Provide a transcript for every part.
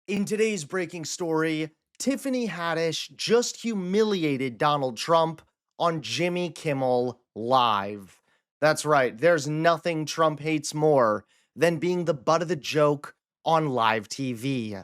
In today's breaking story, Tiffany Haddish just humiliated Donald Trump on Jimmy Kimmel Live. That's right, there's nothing Trump hates more than being the butt of the joke on live TV.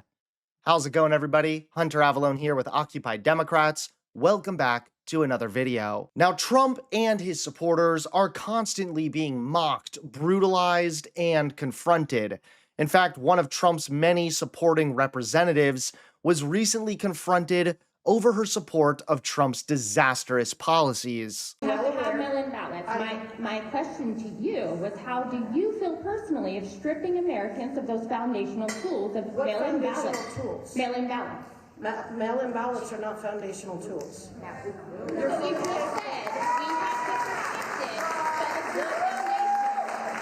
How's it going, everybody? Hunter Avalone here with Occupy Democrats. Welcome back to another video. Now, Trump and his supporters are constantly being mocked, brutalized, and confronted. In fact, one of Trump's many supporting representatives was recently confronted over her support of Trump's disastrous policies. We have mail-in ballots. My question to you was, how do you feel personally of stripping Americans of those foundational tools of mail-in ballots? Tools? Mail-in ballots. Mail-in ballots are not foundational tools. You just said we have to protect it,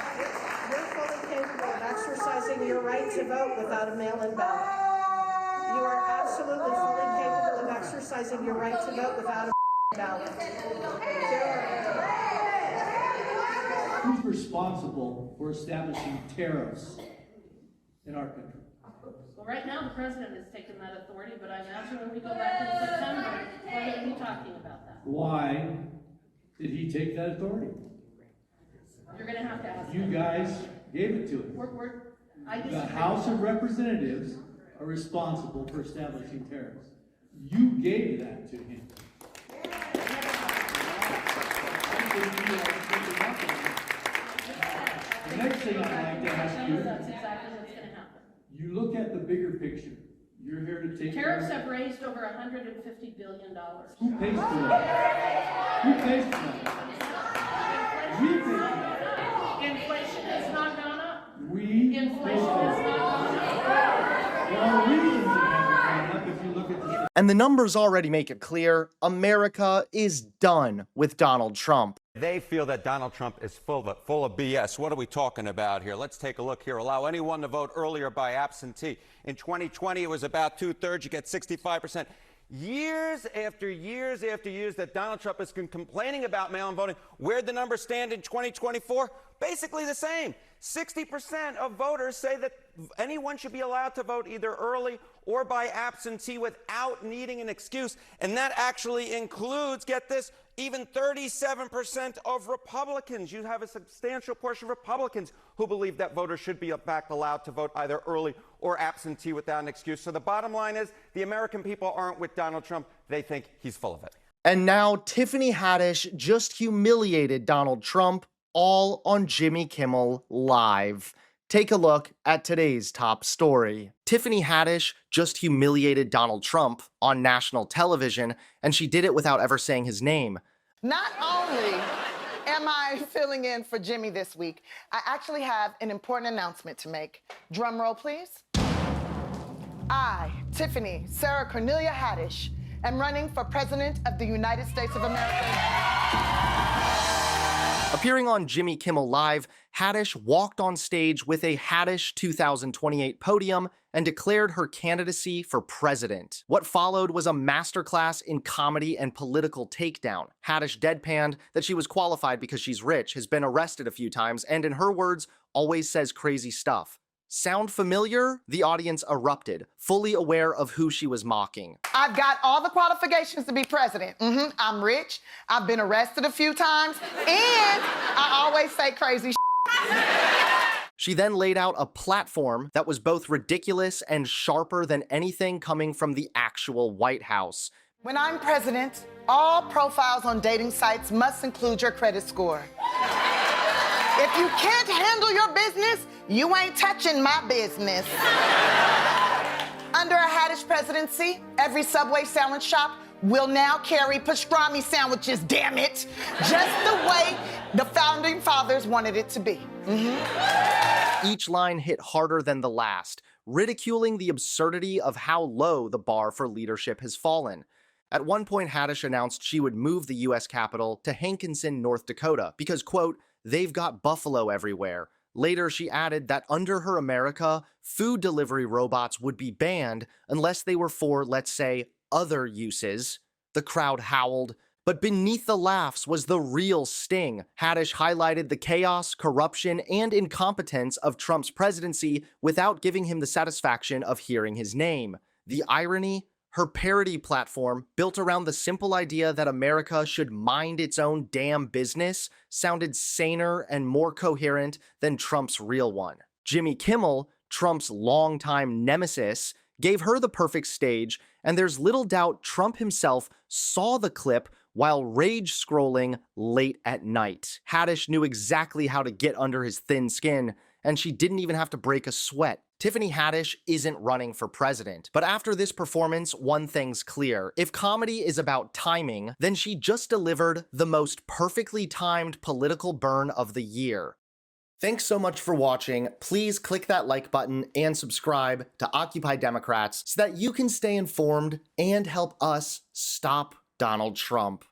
but it's not foundational. You're fully capable of exercising your right to vote without a mail-in ballot. You are absolutely fully capable of exercising your right to vote without a ballot. Who's responsible for establishing tariffs in our country? Well, right now, the president has taken that authority, but I imagine when we go back in September, we're going to be talking about that. Why did he take that authority? You're going to have to ask You him. guys gave it to him. I The disagree. House of Representatives are responsible for establishing tariffs. You gave that to him. The next thing I'd like to ask you, That's exactly what's going to happen. you look at the bigger picture. You're here to take Tariffs care have raised over $150 billion. Who pays for that? Who pays for that? We pay for that. Inflation has not gone up. We Inflation has not gone up. There are reasons it hasn't gone up if you look at the And the numbers already make it clear America is done with Donald Trump. They feel that Donald Trump is full of BS. What are we talking about here? Let's take a look here. Allow anyone to vote earlier by absentee. In 2020, it was about 2/3. You get 65%. Years after years after years that Donald Trump has been complaining about mail-in voting. Where'd the numbers stand in 2024? Basically the same. 60% of voters say that anyone should be allowed to vote either early or by absentee without needing an excuse. And that actually includes, get this, even 37% of Republicans. You have a substantial portion of Republicans who believe that voters should be back allowed to vote either early or absentee without an excuse. So the bottom line is the American people aren't with Donald Trump. They think he's full of it. And now Tiffany Haddish just humiliated Donald Trump all on Jimmy Kimmel Live. Take a look at today's top story. Tiffany Haddish just humiliated Donald Trump on national television, and she did it without ever saying his name. Not only am I filling in for Jimmy this week, I actually have an important announcement to make. Drum roll, please. I, Tiffany Sarah Cornelia Haddish, am running for President of the United States of America. Appearing on Jimmy Kimmel Live, Haddish walked on stage with a Haddish 2028 podium and declared her candidacy for president. What followed was a masterclass in comedy and political takedown. Haddish deadpanned that she was qualified because she's rich, has been arrested a few times, and in her words, always says crazy stuff. Sound familiar? The audience erupted, fully aware of who she was mocking. I've got all the qualifications to be president. I'm rich, I've been arrested a few times, and I always say crazy She then laid out a platform that was both ridiculous and sharper than anything coming from the actual White House. When I'm president, all profiles on dating sites must include your credit score. If you can't handle your business, you ain't touching my business. Under a Haddish presidency, every Subway sandwich shop will now carry pastrami sandwiches, damn it. Just the way the founding fathers wanted it to be. Each line hit harder than the last, ridiculing the absurdity of how low the bar for leadership has fallen. At one point, Haddish announced she would move the U.S. Capitol to Hankinson, North Dakota, because, quote, they've got buffalo everywhere. Later, she added that under her America, food delivery robots would be banned unless they were for, let's say, other uses. The crowd howled. But beneath the laughs was the real sting. Haddish highlighted the chaos, corruption, and incompetence of Trump's presidency without giving him the satisfaction of hearing his name. The irony? Her parody platform, built around the simple idea that America should mind its own damn business, sounded saner and more coherent than Trump's real one. Jimmy Kimmel, Trump's longtime nemesis, gave her the perfect stage, and there's little doubt Trump himself saw the clip while rage scrolling late at night. Haddish knew exactly how to get under his thin skin, and she didn't even have to break a sweat. Tiffany Haddish isn't running for president, but after this performance, one thing's clear. If comedy is about timing, then she just delivered the most perfectly timed political burn of the year. Thanks so much for watching. Please click that like button and subscribe to Occupy Democrats so that you can stay informed and help us stop Donald Trump.